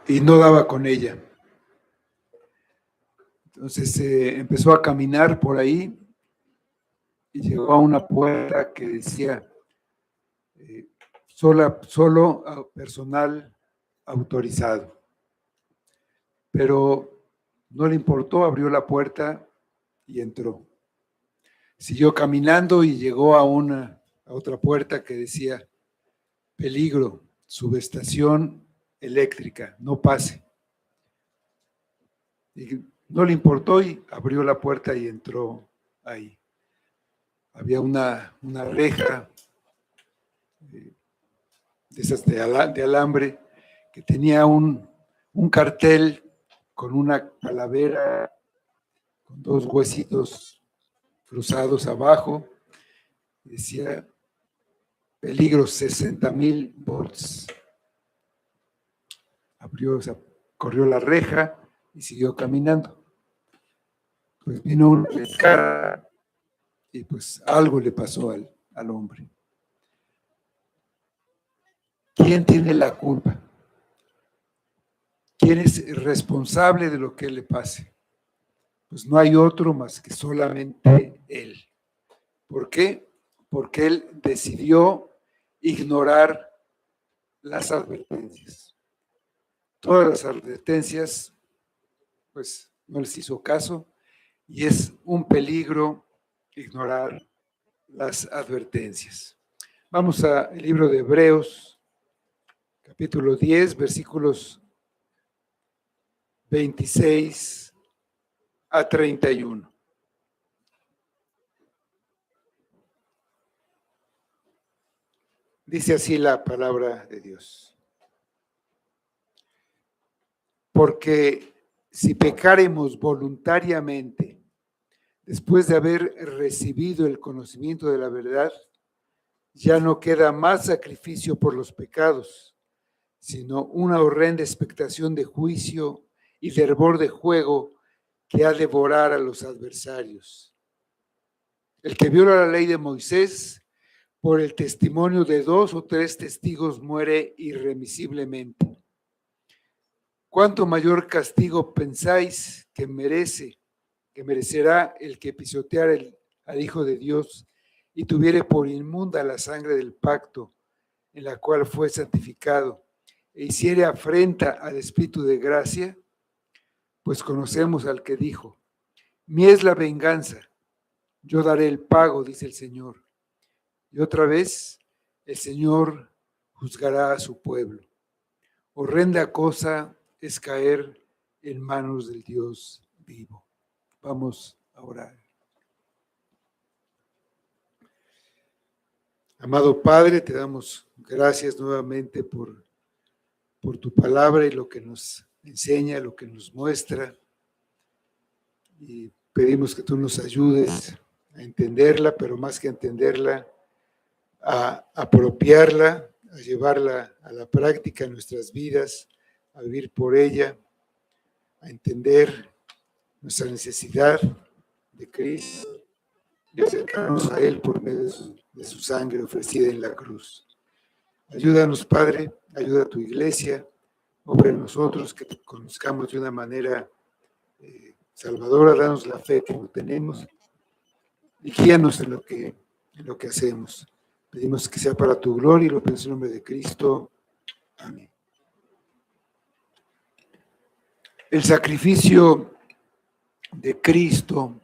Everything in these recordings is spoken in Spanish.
y no daba con ella. Entonces empezó a caminar por ahí y llegó a una puerta que decía solo personal autorizado. Pero no le importó, abrió la puerta y entró. Siguió caminando y llegó a otra puerta que decía peligro, subestación eléctrica, no pase. Y no le importó y abrió la puerta y entró ahí. Había una reja de esas de alambre que tenía un cartel con una calavera con dos huesitos cruzados abajo. Decía peligro 60,000 volts. Corrió la reja y siguió caminando. Pues vino una descarga y pues algo le pasó al hombre. ¿Quién tiene la culpa? ¿Quién es responsable de lo que le pase? Pues no hay otro más que solamente él. ¿Por qué? Porque él decidió ignorar las advertencias. Todas las advertencias, pues no les hizo caso y es un peligro ignorar las advertencias. Vamos al libro de Hebreos, capítulo 10, versículos 26 a 31. Dice así la palabra de Dios. Porque si pecaremos voluntariamente, después de haber recibido el conocimiento de la verdad, ya no queda más sacrificio por los pecados, sino una horrenda expectación de juicio y de hervor de fuego que ha de devorar a los adversarios. El que viola la ley de Moisés, por el testimonio de 2 o 3 testigos, muere irremisiblemente. ¿Cuánto mayor castigo pensáis que merecerá el que pisoteara al Hijo de Dios y tuviere por inmunda la sangre del pacto en la cual fue santificado e hiciere afrenta al Espíritu de gracia? Pues conocemos al que dijo, mía es la venganza, yo daré el pago, dice el Señor. Y otra vez, el Señor juzgará a su pueblo. Horrenda cosa es caer en manos del Dios vivo. Vamos a orar. Amado Padre, te damos gracias nuevamente por tu palabra y lo que nos enseña, lo que nos muestra. Y pedimos que tú nos ayudes a entenderla, pero más que a entenderla, a apropiarla, a llevarla a la práctica en nuestras vidas, a vivir por ella, a entender nuestra necesidad de Cristo y acercarnos a Él por medio de su sangre ofrecida en la cruz. Ayúdanos, Padre, ayuda a tu iglesia, obra en nosotros, que te conozcamos de una manera salvadora, danos la fe que no tenemos y guíanos en lo que hacemos. Pedimos que sea para tu gloria y lo pedimos en el nombre de Cristo. Amén. El sacrificio de Cristo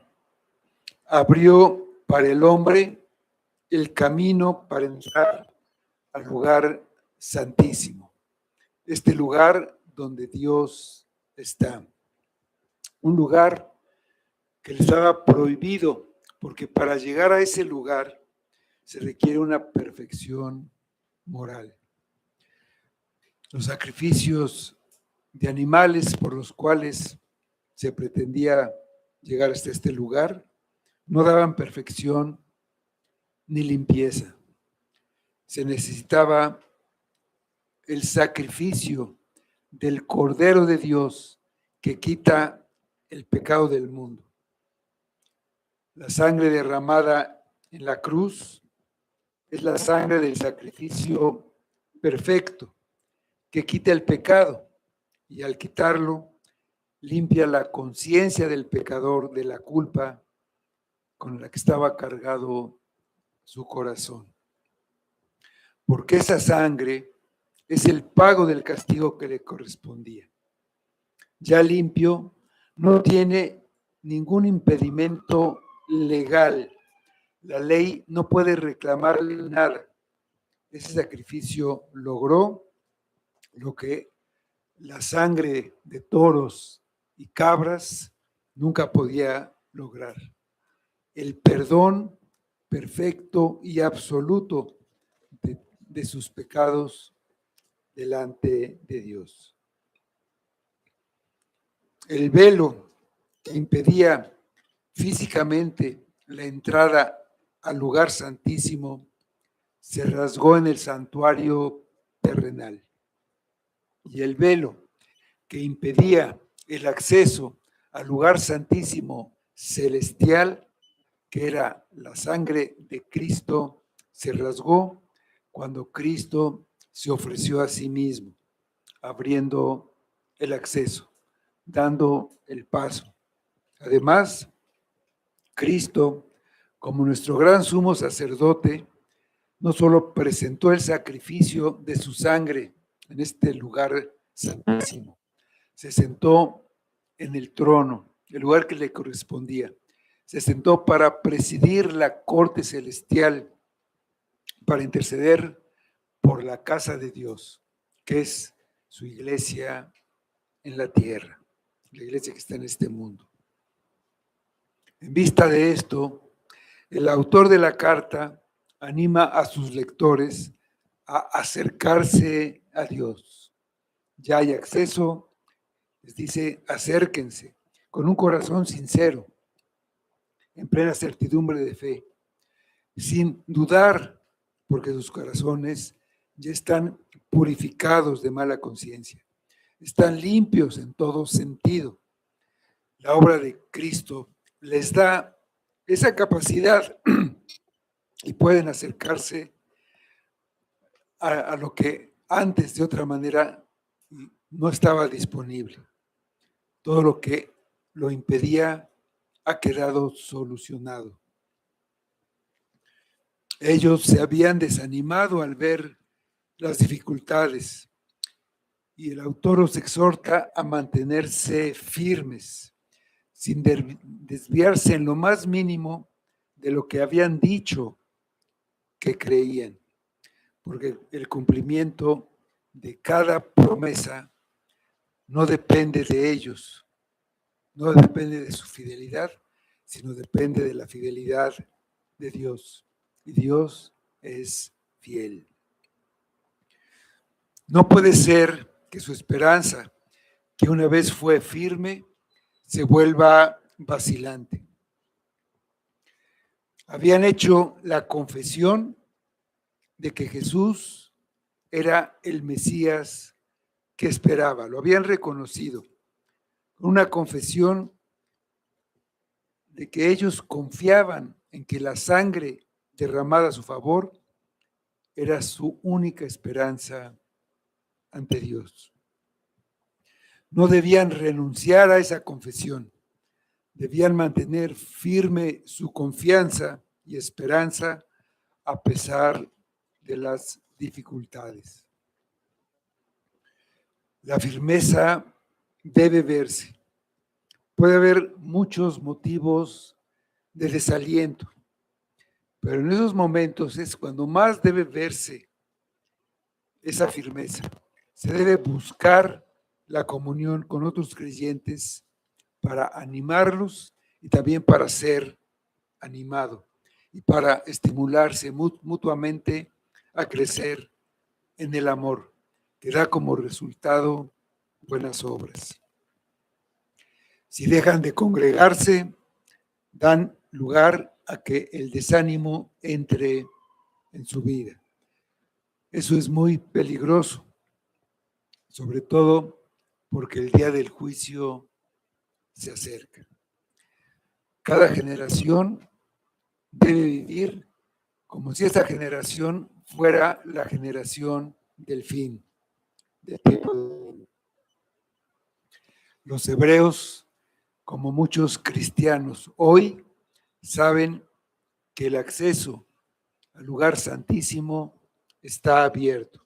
abrió para el hombre el camino para entrar al lugar santísimo, este lugar donde Dios está, un lugar que le estaba prohibido, porque para llegar a ese lugar se requiere una perfección moral. Los sacrificios de animales por los cuales se pretendía llegar hasta este lugar no daban perfección ni limpieza. Se necesitaba el sacrificio del Cordero de Dios que quita el pecado del mundo. La sangre derramada en la cruz es la sangre del sacrificio perfecto que quita el pecado y al quitarlo, limpia la conciencia del pecador de la culpa con la que estaba cargado su corazón. Porque esa sangre es el pago del castigo que le correspondía. Ya limpio, no tiene ningún impedimento legal. La ley no puede reclamarle nada. Ese sacrificio logró lo que la sangre de toros y cabras nunca podía lograr. El perdón perfecto y absoluto de sus pecados delante de Dios. El velo que impedía físicamente la entrada al lugar santísimo se rasgó en el santuario terrenal. Y el velo que impedía el acceso al lugar santísimo celestial, que era la sangre de Cristo, se rasgó cuando Cristo se ofreció a sí mismo, abriendo el acceso, dando el paso. Además, Cristo, como nuestro gran sumo sacerdote, no solo presentó el sacrificio de su sangre en este lugar santísimo, se sentó en el trono, el lugar que le correspondía. Se sentó para presidir la corte celestial, para interceder por la casa de Dios, que es su iglesia en la tierra, la iglesia que está en este mundo. En vista de esto, el autor de la carta anima a sus lectores a acercarse a Dios. Ya hay acceso, les dice, acérquense con un corazón sincero, en plena certidumbre de fe, sin dudar, porque sus corazones ya están purificados de mala conciencia, están limpios en todo sentido. La obra de Cristo les da esa capacidad y pueden acercarse a lo que antes de otra manera no estaba disponible. Todo lo que lo impedía ha quedado solucionado. Ellos se habían desanimado al ver las dificultades y el autor los exhorta a mantenerse firmes, sin desviarse en lo más mínimo de lo que habían dicho que creían, porque el cumplimiento de cada promesa no depende de ellos, no depende de su fidelidad, sino depende de la fidelidad de Dios. Y Dios es fiel. No puede ser que su esperanza, que una vez fue firme, se vuelva vacilante. Habían hecho la confesión de que Jesús era el Mesías que esperaba, lo habían reconocido. Una confesión de que ellos confiaban en que la sangre derramada a su favor era su única esperanza ante Dios. No debían renunciar a esa confesión, debían mantener firme su confianza y esperanza a pesar de las dificultades. La firmeza debe verse. Puede haber muchos motivos de desaliento, pero en esos momentos es cuando más debe verse esa firmeza. Se debe buscar la comunión con otros creyentes para animarlos y también para ser animado y para estimularse mutuamente a crecer en el amor, que da como resultado buenas obras. Si dejan de congregarse, dan lugar a que el desánimo entre en su vida. Eso es muy peligroso, sobre todo porque el día del juicio se acerca. Cada generación debe vivir como si esta generación fuera la generación del fin, del tiempo. Los hebreos, como muchos cristianos hoy, saben que el acceso al lugar santísimo está abierto.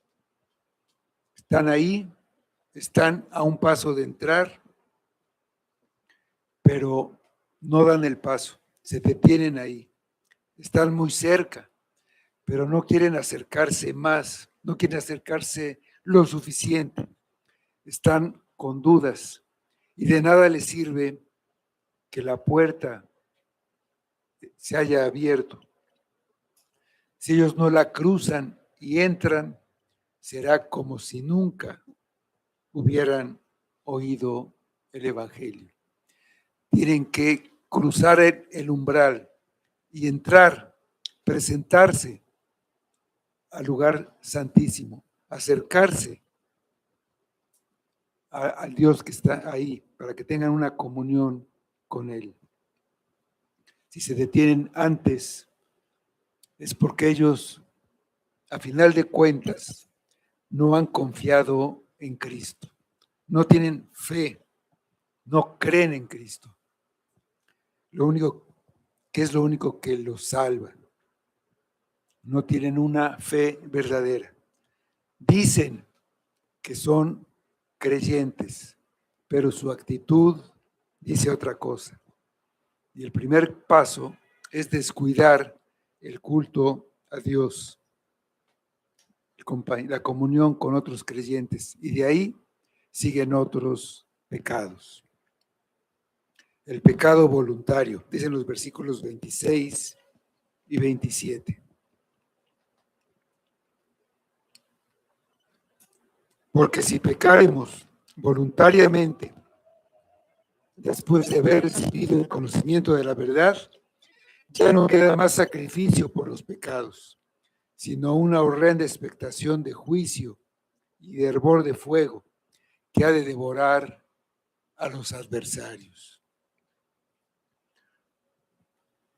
Están ahí, están a un paso de entrar, pero no dan el paso, se detienen ahí. Están muy cerca, pero no quieren acercarse más, no quieren acercarse lo suficiente. Están con dudas y de nada les sirve que la puerta se haya abierto. Si ellos no la cruzan y entran, será como si nunca hubieran oído el Evangelio. Tienen que cruzar el umbral y entrar, presentarse al lugar santísimo, acercarse al Dios que está ahí, para que tengan una comunión con Él. Si se detienen antes, es porque ellos, a final de cuentas, no han confiado en Cristo, no tienen fe, no creen en Cristo. Lo único que los salva. No tienen una fe verdadera. Dicen que son creyentes, pero su actitud dice otra cosa. Y el primer paso es descuidar el culto a Dios, la comunión con otros creyentes, y de ahí siguen otros pecados. El pecado voluntario, dicen los versículos 26 y 27. Porque si pecáremos voluntariamente, después de haber recibido el conocimiento de la verdad, ya no queda más sacrificio por los pecados, sino una horrenda expectación de juicio y de hervor de fuego que ha de devorar a los adversarios.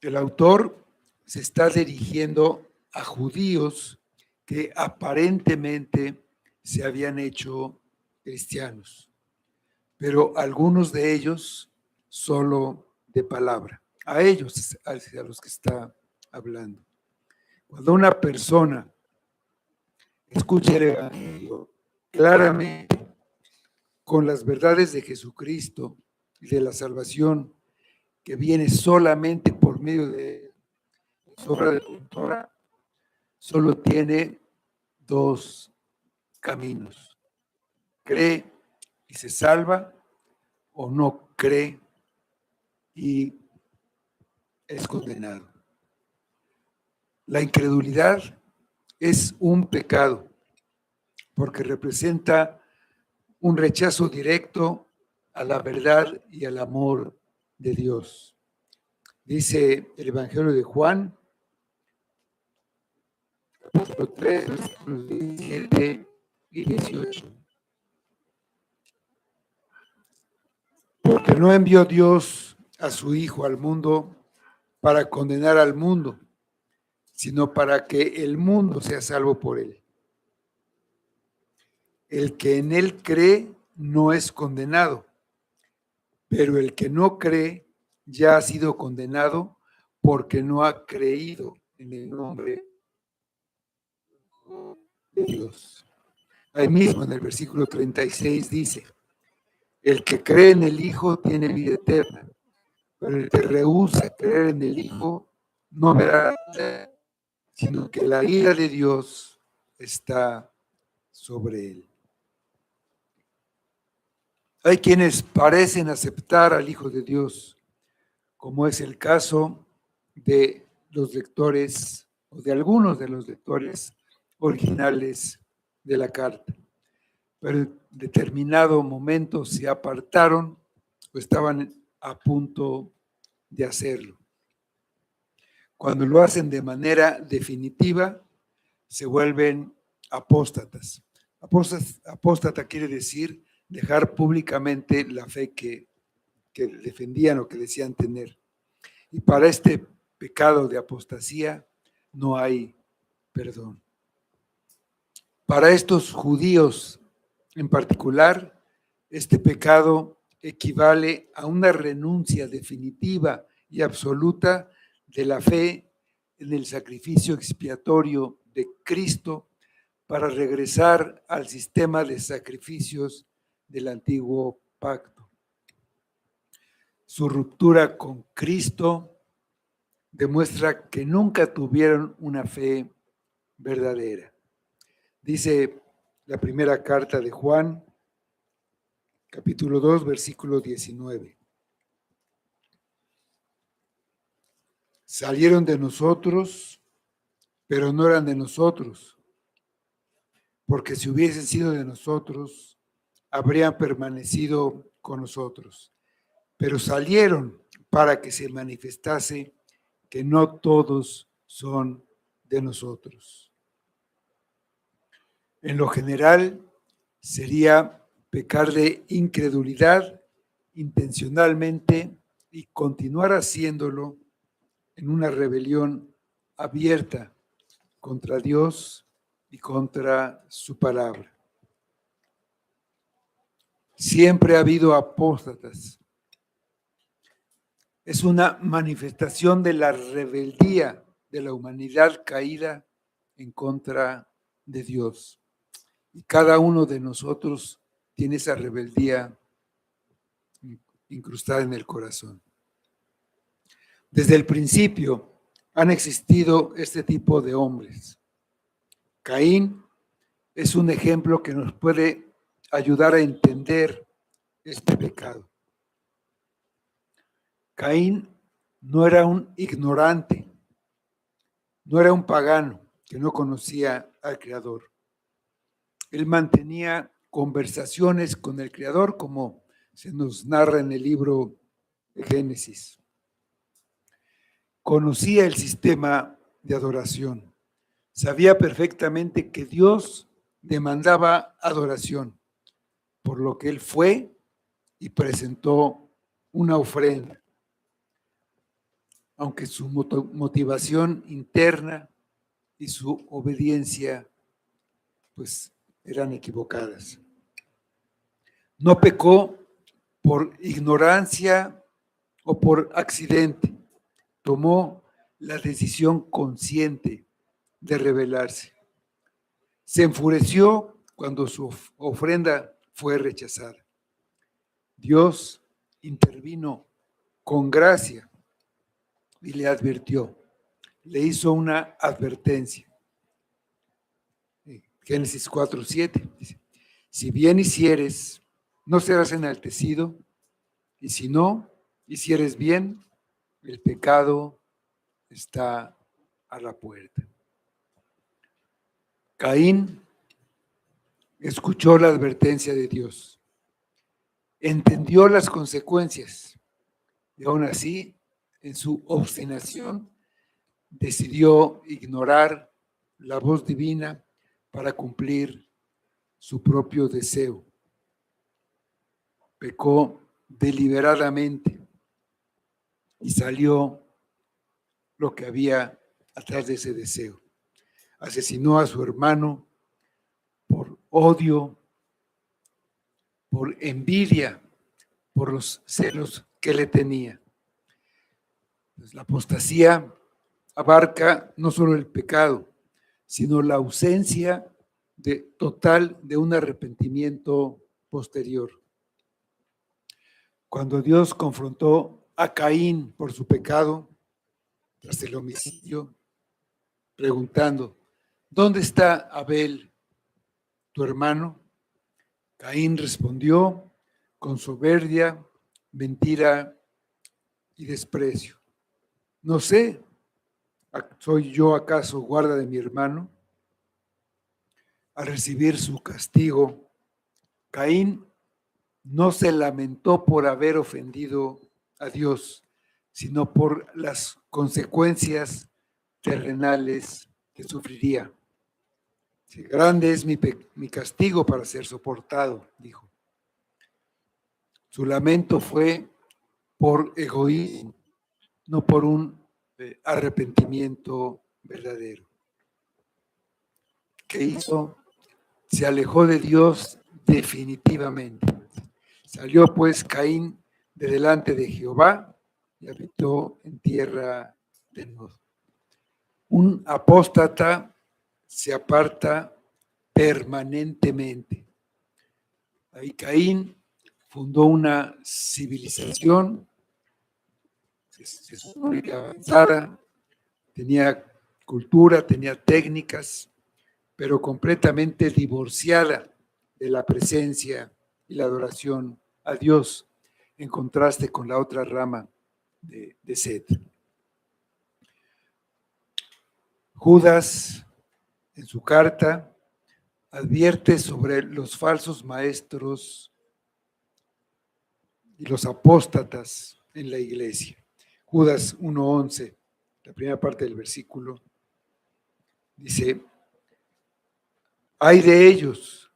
El autor se está dirigiendo a judíos que aparentemente se habían hecho cristianos, pero algunos de ellos solo de palabra. A ellos, a los que está hablando. Cuando una persona escucha el Evangelio claramente con las verdades de Jesucristo y de la salvación que viene solamente por medio de su obra redentora, solo tiene dos caminos. Cree y se salva, o no cree y es condenado. La incredulidad es un pecado porque representa un rechazo directo a la verdad y al amor de Dios. Dice el Evangelio de Juan, capítulo 3, versículos 17 y 18. Porque no envió Dios a su Hijo al mundo para condenar al mundo, sino para que el mundo sea salvo por él. El que en él cree no es condenado, pero el que no cree ya ha sido condenado porque no ha creído en el nombre de Dios. Ahí mismo en el versículo 36 dice, el que cree en el Hijo tiene vida eterna, pero el que rehúsa creer en el Hijo no verá, sino que la ira de Dios está sobre él. Hay quienes parecen aceptar al Hijo de Dios, como es el caso de los lectores o de algunos de los lectores originales de la carta, pero en determinado momento se apartaron o estaban a punto de hacerlo. Cuando lo hacen de manera definitiva, se vuelven apóstatas. Apóstata quiere decir dejar públicamente la fe que defendían o que decían tener. Y para este pecado de apostasía no hay perdón. Para estos judíos en particular, este pecado equivale a una renuncia definitiva y absoluta de la fe en el sacrificio expiatorio de Cristo para regresar al sistema de sacrificios del antiguo pacto. Su ruptura con Cristo demuestra que nunca tuvieron una fe verdadera. Dice la primera carta de Juan, capítulo 2, versículo 19. Salieron de nosotros, pero no eran de nosotros, porque si hubiesen sido de nosotros, habrían permanecido con nosotros. Pero salieron para que se manifestase que no todos son de nosotros. En lo general, sería pecar de incredulidad intencionalmente y continuar haciéndolo en una rebelión abierta contra Dios y contra su palabra. Siempre ha habido apóstatas. Es una manifestación de la rebeldía de la humanidad caída en contra de Dios. Y cada uno de nosotros tiene esa rebeldía incrustada en el corazón. Desde el principio han existido este tipo de hombres. Caín es un ejemplo que nos puede ayudar a entender este pecado. Caín no era un ignorante, no era un pagano que no conocía al Creador. Él mantenía conversaciones con el Creador, como se nos narra en el libro de Génesis. Conocía el sistema de adoración. Sabía perfectamente que Dios demandaba adoración, por lo que él fue y presentó una ofrenda. Aunque su motivación interna y su obediencia, pues, eran equivocadas. No pecó por ignorancia o por accidente. Tomó la decisión consciente de rebelarse. Se enfureció cuando su ofrenda fue rechazada. Dios intervino con gracia y le advirtió, le hizo una advertencia. Génesis 4:7 dice, si bien hicieres, no serás enaltecido, y si no hicieres bien, el pecado está a la puerta. Caín escuchó la advertencia de Dios, entendió las consecuencias y aún así, en su obstinación, decidió ignorar la voz divina para cumplir su propio deseo. Pecó deliberadamente y salió lo que había atrás de ese deseo. Asesinó a su hermano por odio, por envidia, por los celos que le tenía. Pues la apostasía abarca no solo el pecado, sino la ausencia total de un arrepentimiento posterior. Cuando Dios confrontó a Caín por su pecado, tras el homicidio, preguntando, ¿dónde está Abel, tu hermano? Caín respondió con soberbia, mentira y desprecio. No sé, ¿soy yo acaso guarda de mi hermano? Al recibir su castigo, Caín no se lamentó por haber ofendido a Dios, sino por las consecuencias terrenales que sufriría. Grande es mi castigo para ser soportado, dijo. Su lamento fue por egoísmo, no por un arrepentimiento verdadero. ¿Qué hizo? Se alejó de Dios definitivamente. Salió pues Caín de delante de Jehová y habitó en tierra de Nod. Un apóstata se aparta permanentemente. Ahí Caín fundó una civilización, se supone que avanzada, tenía cultura, tenía técnicas, pero completamente divorciada de la presencia y la adoración a Dios, en contraste con la otra rama de Set. Judas, en su carta, advierte sobre los falsos maestros y los apóstatas en la iglesia. Judas 1:11, la primera parte del versículo, dice: hay de ellos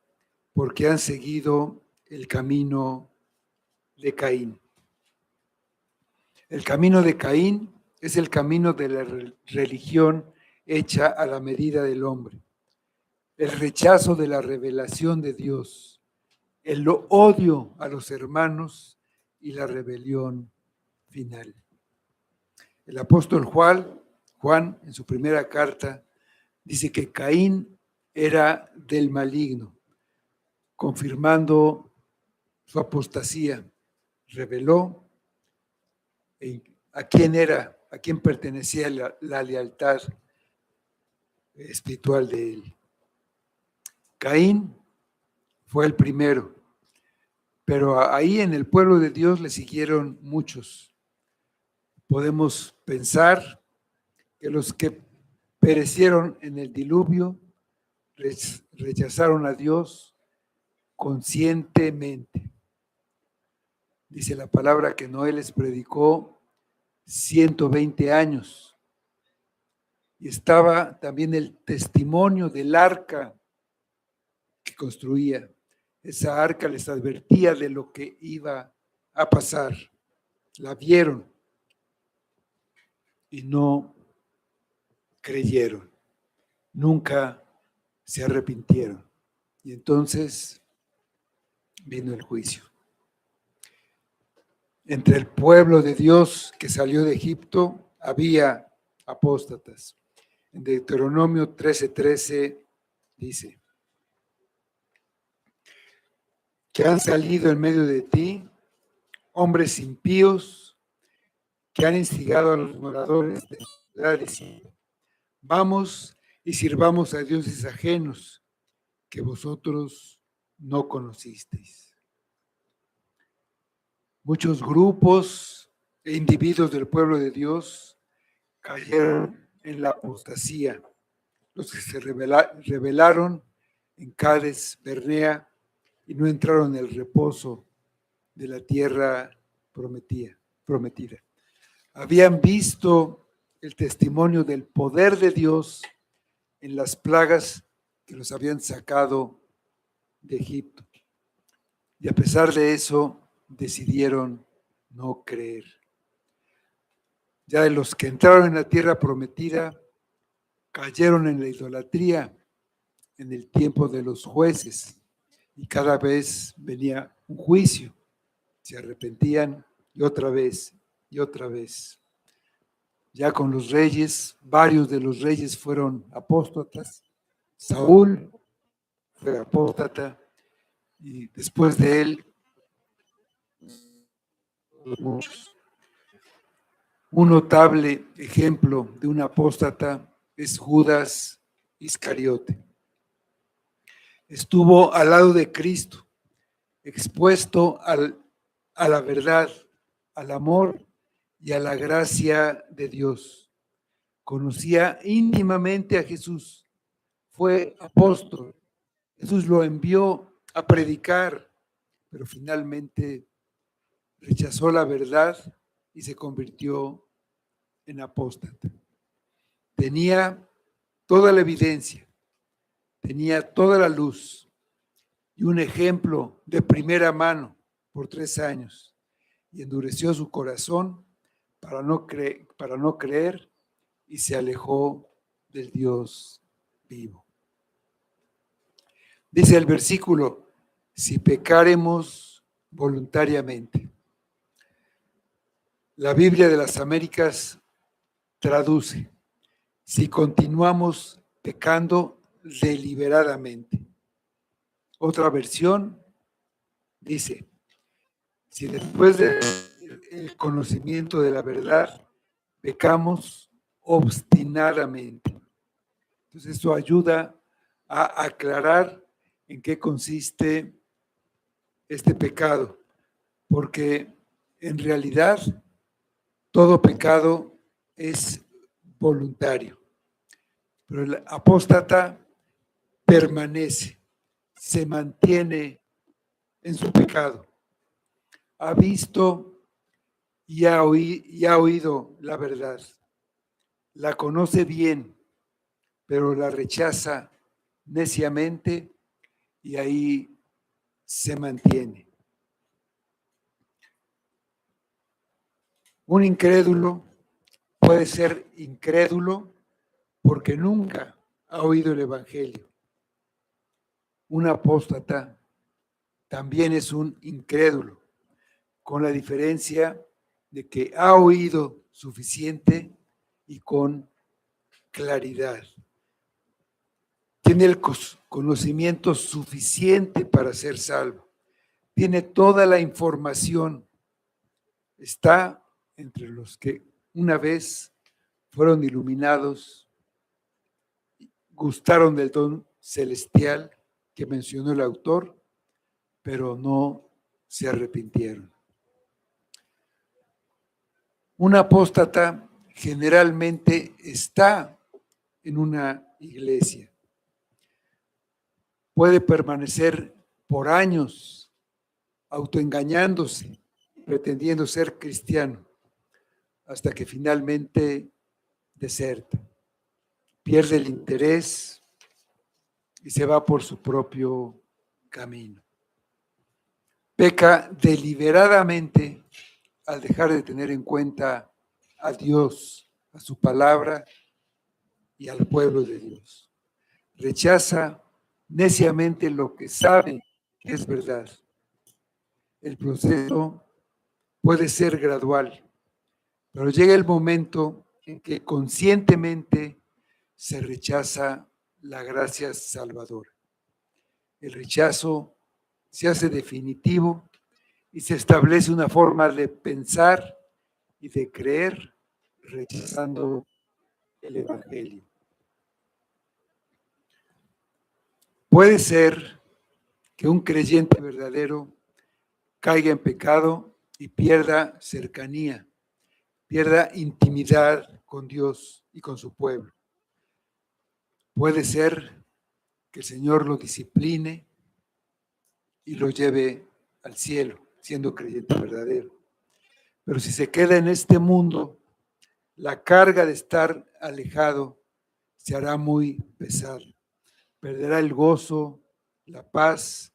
porque han seguido el camino de Caín. El camino de Caín es el camino de la religión hecha a la medida del hombre, el rechazo de la revelación de Dios, el odio a los hermanos y la rebelión final. El apóstol Juan, en su primera carta, dice que Caín era del maligno, confirmando su apostasía. Reveló a quién pertenecía la lealtad espiritual de él. Caín fue el primero, pero ahí en el pueblo de Dios le siguieron muchos. Podemos pensar que los que perecieron en el diluvio rechazaron a Dios conscientemente. Dice la palabra que Noé les predicó 120 años. Y estaba también el testimonio del arca que construía. Esa arca les advertía de lo que iba a pasar. La vieron y no creyeron. Nunca se arrepintieron. Y entonces vino el juicio. Entre el pueblo de Dios que salió de Egipto había apóstatas. En Deuteronomio 13:13 dice: que han salido en medio de ti hombres impíos que han instigado a los moradores de la ciudad diciendo: vamos y sirvamos a dioses ajenos que vosotros no conocisteis. Muchos grupos e individuos del pueblo de Dios cayeron en la apostasía. Los que se rebelaron en Cades Barnea y no entraron en el reposo de la tierra prometida. Habían visto el testimonio del poder de Dios en las plagas que los habían sacado de Egipto. Y a pesar de eso, decidieron no creer. Ya de los que entraron en la tierra prometida, cayeron en la idolatría en el tiempo de los jueces, y cada vez venía un juicio. Se arrepentían y otra vez y otra vez. Ya con los reyes, varios de los reyes fueron apóstatas. Saúl fue apóstata y después de él muchos. Un notable ejemplo de un apóstata es Judas Iscariote. Estuvo al lado de Cristo, expuesto a la verdad, al amor y a la gracia de Dios. Conocía íntimamente a Jesús, fue apóstol. Jesús lo envió a predicar, pero finalmente rechazó la verdad y se convirtió en apóstata. Tenía toda la evidencia, tenía toda la luz y un ejemplo de primera mano por 3 años, y endureció su corazón para no creer y se alejó del Dios vivo. Dice el versículo: si pecaremos voluntariamente. La Biblia de las Américas traduce: si continuamos pecando deliberadamente. Otra versión dice: si después del conocimiento de la verdad pecamos obstinadamente. Entonces, eso ayuda a aclarar en qué consiste este pecado, porque en realidad todo pecado es voluntario, pero el apóstata permanece, se mantiene en su pecado. Ha visto y ha oído la verdad, la conoce bien, pero la rechaza neciamente y ahí se mantiene. Un incrédulo puede ser incrédulo porque nunca ha oído el Evangelio. Un apóstata también es un incrédulo, con la diferencia de que ha oído suficiente y con claridad. Tiene el conocimiento suficiente para ser salvo. Tiene toda la información. Está entre los que una vez fueron iluminados, gustaron del don celestial que mencionó el autor, pero no se arrepintieron. Un apóstata generalmente está en una iglesia. Puede permanecer por años autoengañándose, pretendiendo ser cristiano, hasta que finalmente deserta, pierde el interés y se va por su propio camino. Peca deliberadamente al dejar de tener en cuenta a Dios, a su palabra y al pueblo de Dios. Rechaza neciamente lo que sabe que es verdad. El proceso puede ser gradual, pero llega el momento en que conscientemente se rechaza la gracia salvadora. El rechazo se hace definitivo y se establece una forma de pensar y de creer rechazando el Evangelio. Puede ser que un creyente verdadero caiga en pecado y pierda cercanía, pierda intimidad con Dios y con su pueblo. Puede ser que el Señor lo discipline y lo lleve al cielo, siendo creyente verdadero. Pero si se queda en este mundo, la carga de estar alejado se hará muy pesada. Perderá el gozo, la paz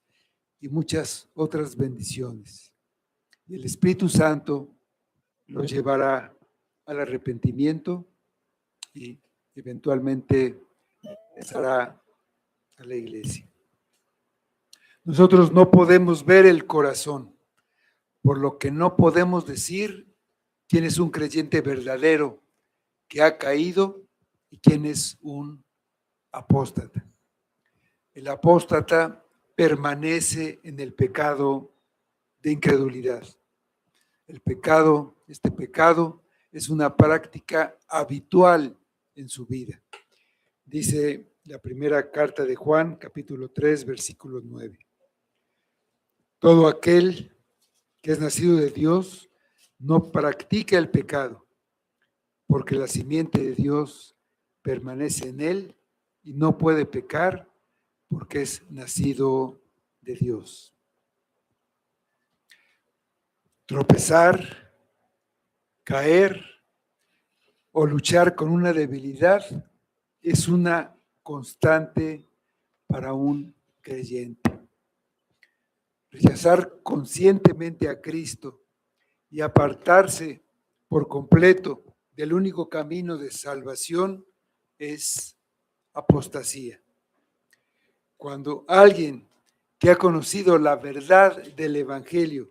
y muchas otras bendiciones. Y el Espíritu Santo lo llevará al arrepentimiento y eventualmente regresará a la iglesia. Nosotros no podemos ver el corazón, por lo que no podemos decir quién es un creyente verdadero que ha caído y quién es un apóstata. El apóstata permanece en el pecado de incredulidad. Este pecado es una práctica habitual en su vida. Dice la primera carta de Juan, capítulo 3, versículo 9. Todo aquel que es nacido de Dios no practica el pecado, porque la simiente de Dios permanece en él y no puede pecar porque es nacido de Dios. Tropezar, caer o luchar con una debilidad es una constante para un creyente. Rechazar conscientemente a Cristo y apartarse por completo del único camino de salvación es apostasía. Cuando alguien que ha conocido la verdad del Evangelio,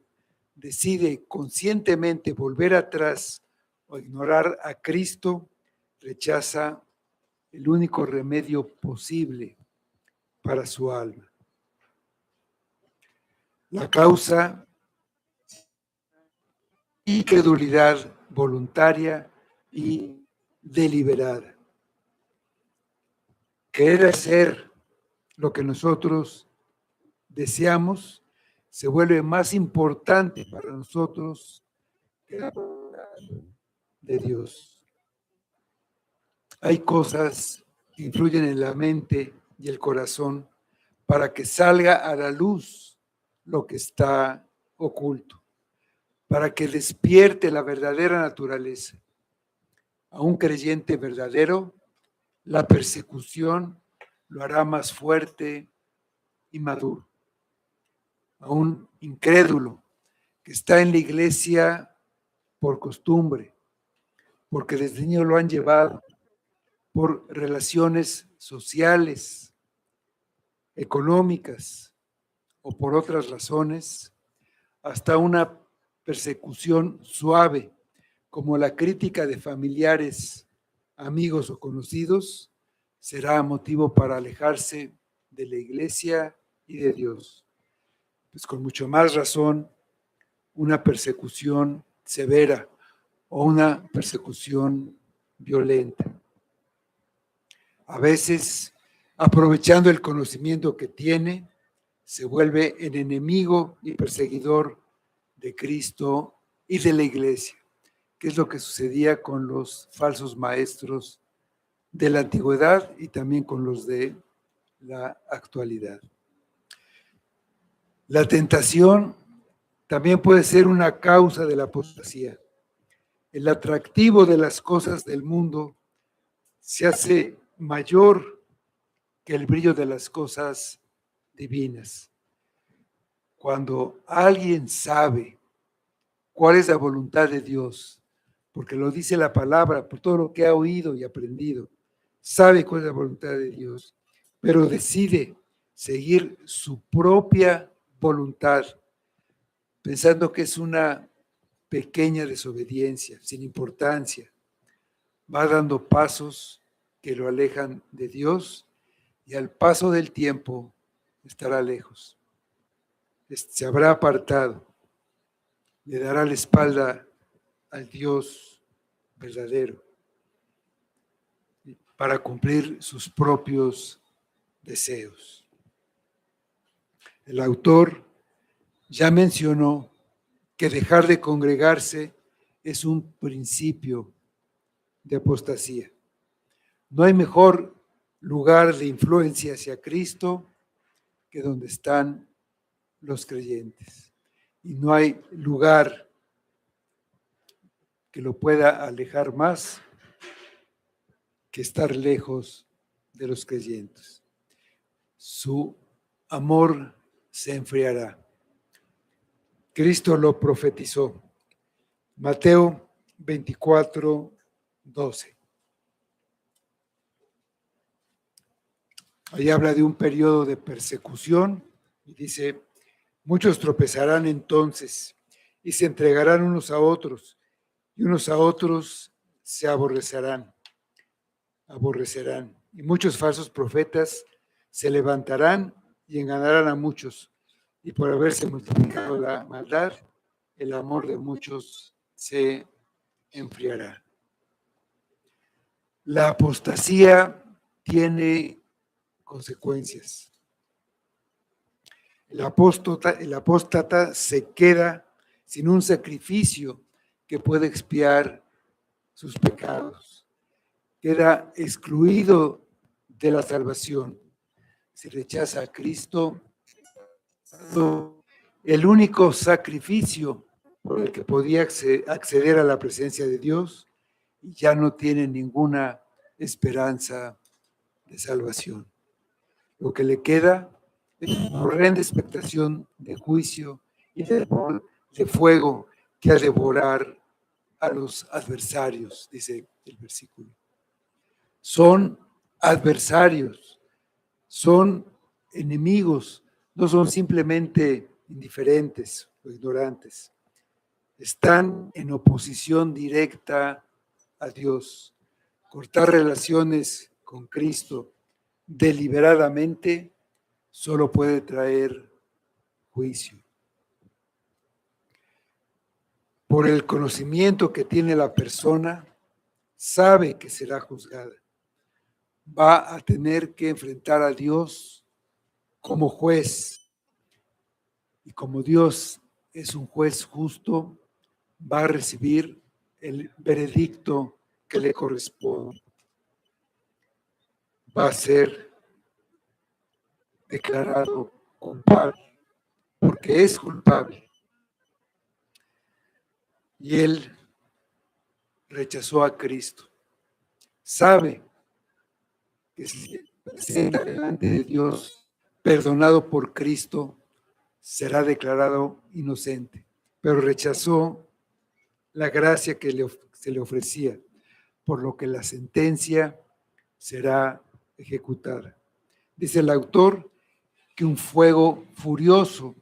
decide conscientemente volver atrás o ignorar a Cristo, rechaza el único remedio posible para su alma. La causa, incredulidad voluntaria y deliberada. Querer hacer lo que nosotros deseamos se vuelve más importante para nosotros que la voluntad de Dios. Hay cosas que influyen en la mente y el corazón para que salga a la luz lo que está oculto, para que despierte la verdadera naturaleza. A un creyente verdadero, la persecución lo hará más fuerte y maduro. A un incrédulo que está en la iglesia por costumbre, porque desde niño lo han llevado, por relaciones sociales, económicas o por otras razones, hasta una persecución suave, como la crítica de familiares, amigos o conocidos, será motivo para alejarse de la iglesia y de Dios. Pues con mucho más razón, una persecución severa o una persecución violenta. A veces, aprovechando el conocimiento que tiene, se vuelve el enemigo y perseguidor de Cristo y de la iglesia, que es lo que sucedía con los falsos maestros de la antigüedad y también con los de la actualidad. La tentación también puede ser una causa de la apostasía. El atractivo de las cosas del mundo se hace mayor que el brillo de las cosas divinas. Cuando alguien sabe cuál es la voluntad de Dios, porque lo dice la palabra, por todo lo que ha oído y aprendido, sabe cuál es la voluntad de Dios, pero decide seguir su propia voluntad, pensando que es una pequeña desobediencia, sin importancia, va dando pasos que lo alejan de Dios y al paso del tiempo estará lejos. Se habrá apartado, le dará la espalda al Dios verdadero para cumplir sus propios deseos. El autor ya mencionó que dejar de congregarse es un principio de apostasía. No hay mejor lugar de influencia hacia Cristo que donde están los creyentes. Y no hay lugar que lo pueda alejar más que estar lejos de los creyentes. Su amor se enfriará. Cristo lo profetizó. Mateo 24, 12. Ahí habla de un periodo de persecución y dice, muchos tropezarán entonces y se entregarán unos a otros y unos a otros se aborrecerán. Y muchos falsos profetas se levantarán y engañarán a muchos. Y por haberse multiplicado la maldad, el amor de muchos se enfriará. La apostasía tiene consecuencias. El apóstata se queda sin un sacrificio que pueda expiar sus pecados. Queda excluido de la salvación. Si rechaza a Cristo, el único sacrificio por el que podía acceder a la presencia de Dios, y ya no tiene ninguna esperanza de salvación. Lo que le queda es una horrenda expectación de juicio y de fuego que ha de devorar a los adversarios, dice el versículo. Son adversarios, son enemigos, no son simplemente indiferentes o ignorantes, están en oposición directa a Dios. Cortar relaciones con Cristo deliberadamente solo puede traer juicio. Por el conocimiento que tiene la persona, sabe que será juzgada. Va a tener que enfrentar a Dios como juez. Y como Dios es un juez justo, va a recibir el veredicto que le corresponde. Va a ser declarado culpable, porque es culpable. Y él rechazó a Cristo. Sabe que si se presenta delante de Dios, perdonado por Cristo, será declarado inocente, pero rechazó la gracia que se le ofrecía, por lo que la sentencia será ejecutada. Dice el autor que un fuego furioso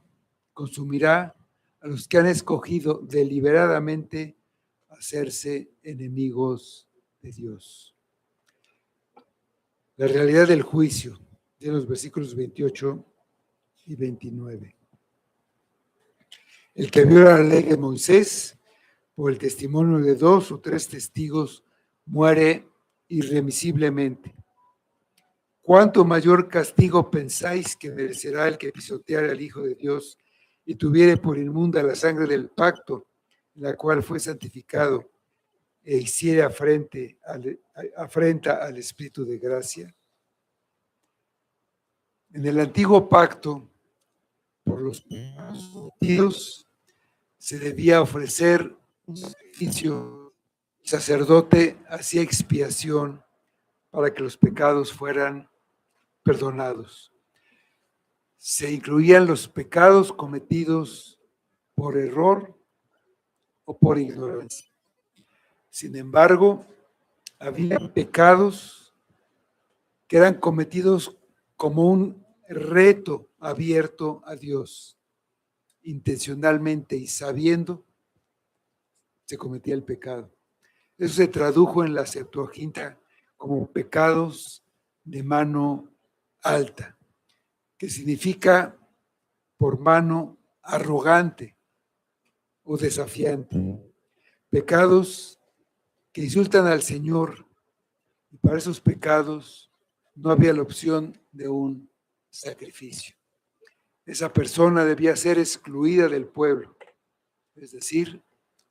consumirá a los que han escogido deliberadamente hacerse enemigos de Dios. La realidad del juicio, de los versículos 28 y 29. El que viola la ley de Moisés, por el testimonio de 2 o 3 testigos, muere irremisiblemente. ¿Cuánto mayor castigo pensáis que merecerá el que pisoteare al Hijo de Dios y tuviere por inmunda la sangre del pacto, en la cual fue santificado, e hiciere afrenta al Espíritu de gracia? En el antiguo pacto, por los pecados cometidos, se debía ofrecer un sacrificio. El sacerdote hacía expiación para que los pecados fueran perdonados. Se incluían los pecados cometidos por error o por ignorancia. Sin embargo, había pecados que eran cometidos como un reto abierto a Dios. Intencionalmente y sabiendo, se cometía el pecado. Eso se tradujo en la Septuaginta como pecados de mano alta, que significa por mano arrogante o desafiante. Pecados que insultan al Señor, y para esos pecados no había la opción de un sacrificio. Esa persona debía ser excluida del pueblo, es decir,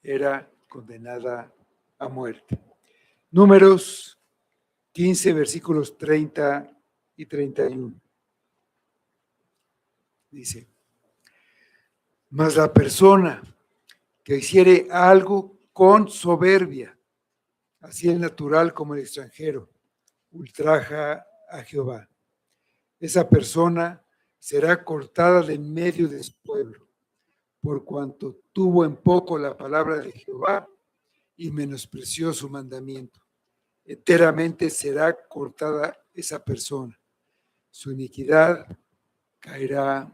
era condenada a muerte. Números 15, versículos 30 y 31. Dice: mas la persona que hiciere algo con soberbia, así el natural como el extranjero, ultraja a Jehová. Esa persona será cortada de en medio de su pueblo, por cuanto tuvo en poco la palabra de Jehová y menospreció su mandamiento. Enteramente será cortada esa persona. Su iniquidad caerá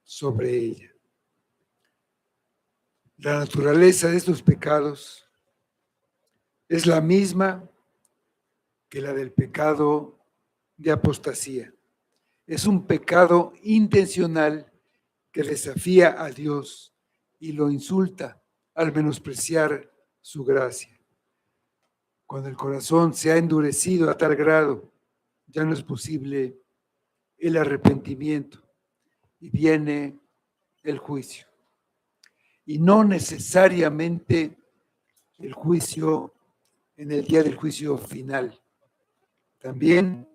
sobre ella. La naturaleza de estos pecados es la misma que la del pecado de apostasía. Es un pecado intencional que desafía a Dios y lo insulta al menospreciar su gracia. Cuando el corazón se ha endurecido a tal grado, ya no es posible el arrepentimiento y viene el juicio. Y no necesariamente el juicio en el día del juicio final. También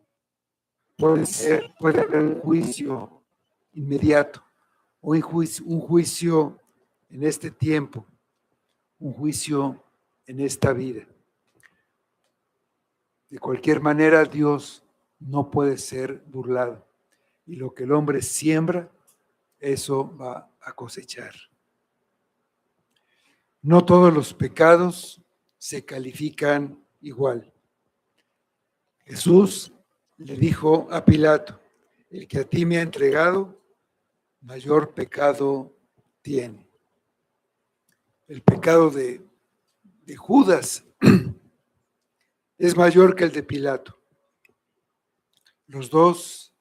puede haber un juicio inmediato o un juicio en este tiempo, un juicio en esta vida. De cualquier manera, Dios no puede ser burlado. Y lo que el hombre siembra, eso va a cosechar. No todos los pecados se califican igual. Jesús le dijo a Pilato: el que a ti me ha entregado, mayor pecado tiene. El pecado de Judas es mayor que el de Pilato. Los dos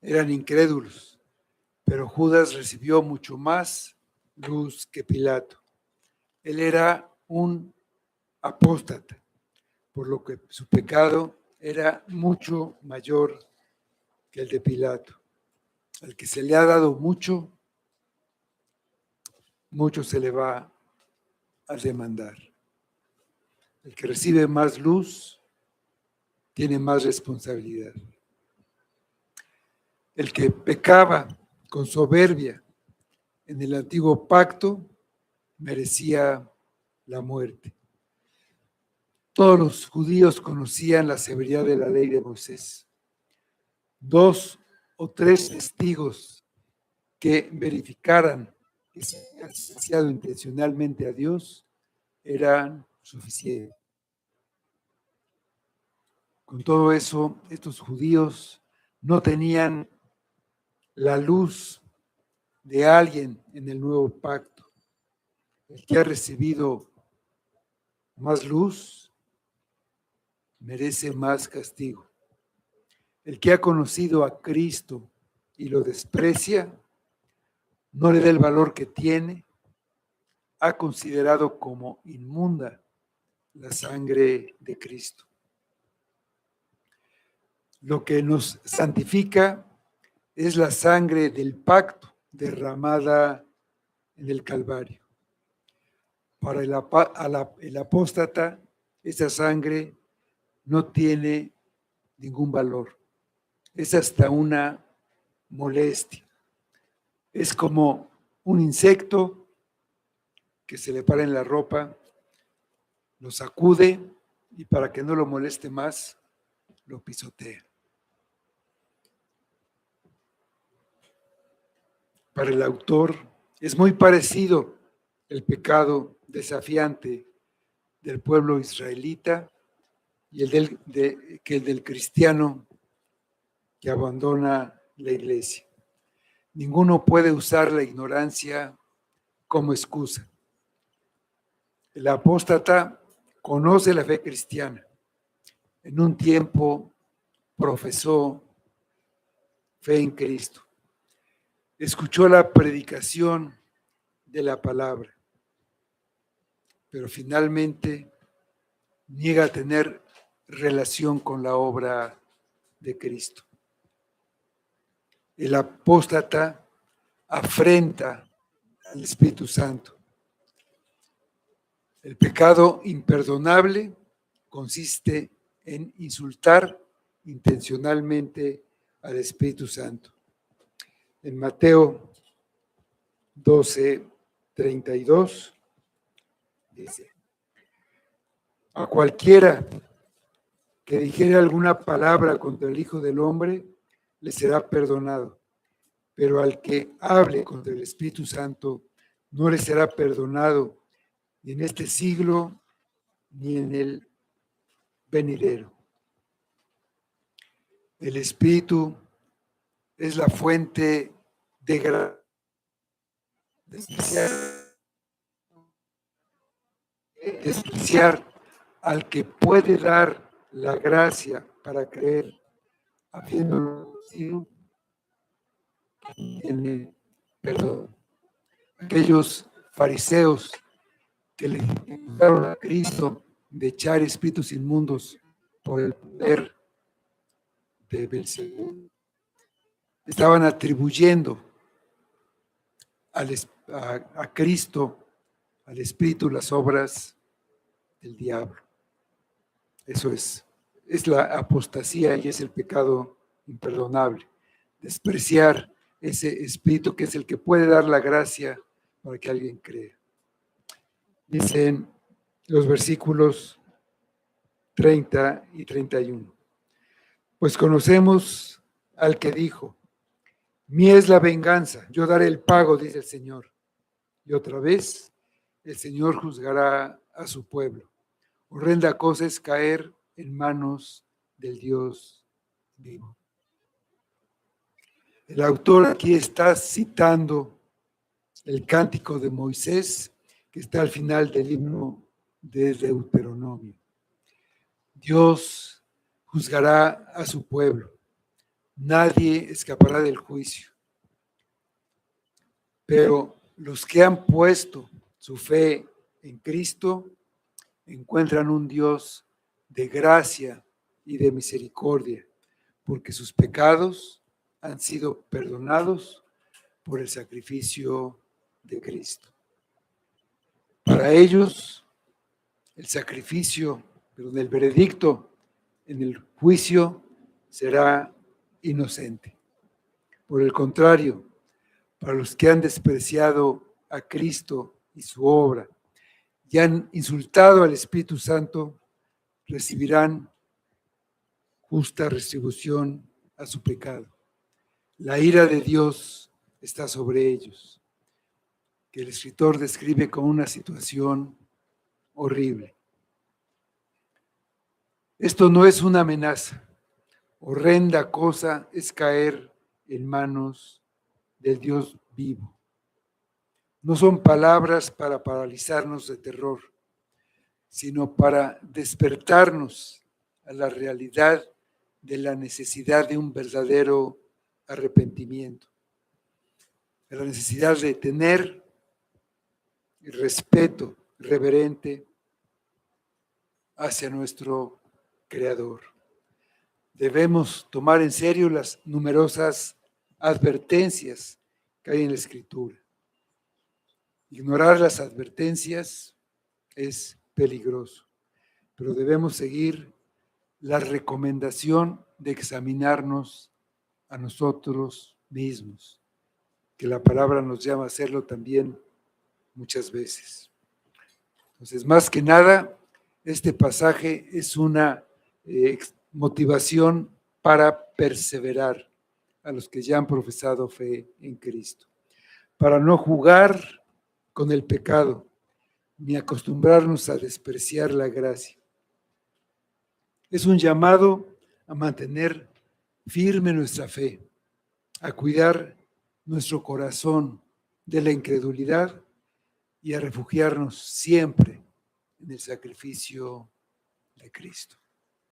eran incrédulos, pero Judas recibió mucho más luz que Pilato. Él era un apóstata, por lo que su pecado era mucho mayor que el de Pilato. Al que se le ha dado mucho, mucho se le va a demandar. El que recibe más luz tiene más responsabilidad. El que pecaba con soberbia en el antiguo pacto merecía la muerte. Todos los judíos conocían la severidad de la ley de Moisés. 2 o 3 testigos que verificaran que se había asociado intencionalmente a Dios eran suficientes. Con todo eso, estos judíos no tenían la luz de alguien en el nuevo pacto. El que ha recibido más luz merece más castigo. El que ha conocido a Cristo y lo desprecia, no le da el valor que tiene, ha considerado como inmunda la sangre de Cristo. Lo que nos santifica es la sangre del pacto derramada en el Calvario. Para el apóstata, esa sangre no tiene ningún valor. Es hasta una molestia. Es como un insecto que se le para en la ropa, lo sacude y para que no lo moleste más, lo pisotea. Para el autor es muy parecido el pecado desafiante del pueblo israelita y el del cristiano que abandona la iglesia. Ninguno puede usar la ignorancia como excusa. El apóstata conoce la fe cristiana. En un tiempo profesó fe en Cristo. Escuchó la predicación de la palabra, pero finalmente niega tener relación con la obra de Cristo. El apóstata afrenta al Espíritu Santo. El pecado imperdonable consiste en insultar intencionalmente al Espíritu Santo. En Mateo 12:32 dice: a cualquiera que dijere alguna palabra contra el Hijo del Hombre, le será perdonado, pero al que hable contra el Espíritu Santo, no le será perdonado, ni en este siglo, ni en el venidero. El Espíritu es la fuente de gracia, despreciar al que puede dar la gracia para creer, habiéndolo sido, tiene perdón. Aquellos fariseos que le acusaron a Cristo de echar espíritus inmundos por el poder de Belcebú, estaban atribuyendo a Cristo, al Espíritu, las obras del diablo. Eso es la apostasía y es el pecado imperdonable. Despreciar ese Espíritu que es el que puede dar la gracia para que alguien crea. Dicen los versículos 30 y 31. Pues conocemos al que dijo: mía es la venganza, yo daré el pago, dice el Señor. Y otra vez, el Señor juzgará a su pueblo. Horrenda cosa es caer en manos del Dios vivo. El autor aquí está citando el cántico de Moisés, que está al final del himno de Deuteronomio. Dios juzgará a su pueblo. Nadie escapará del juicio. Pero los que han puesto su fe en Cristo encuentran un Dios de gracia y de misericordia, porque sus pecados han sido perdonados por el sacrificio de Cristo. Para ellos, el sacrificio, perdón, el veredicto en el juicio será inocente. Por el contrario, para los que han despreciado a Cristo y su obra y han insultado al Espíritu Santo, recibirán justa retribución a su pecado. La ira de Dios está sobre ellos, que el escritor describe como una situación horrible. Esto no es una amenaza. Horrenda cosa es caer en manos del Dios vivo. No son palabras para paralizarnos de terror, sino para despertarnos a la realidad de la necesidad de un verdadero arrepentimiento, de la necesidad de tener el respeto reverente hacia nuestro Creador. Debemos tomar en serio las numerosas advertencias que hay en la Escritura. Ignorar las advertencias es peligroso, pero debemos seguir la recomendación de examinarnos a nosotros mismos, que la palabra nos llama a hacerlo también muchas veces. Entonces, más que nada, este pasaje es una motivación para perseverar a los que ya han profesado fe en Cristo, para no jugar con el pecado, ni acostumbrarnos a despreciar la gracia. Es un llamado a mantener firme nuestra fe, a cuidar nuestro corazón de la incredulidad y a refugiarnos siempre en el sacrificio de Cristo.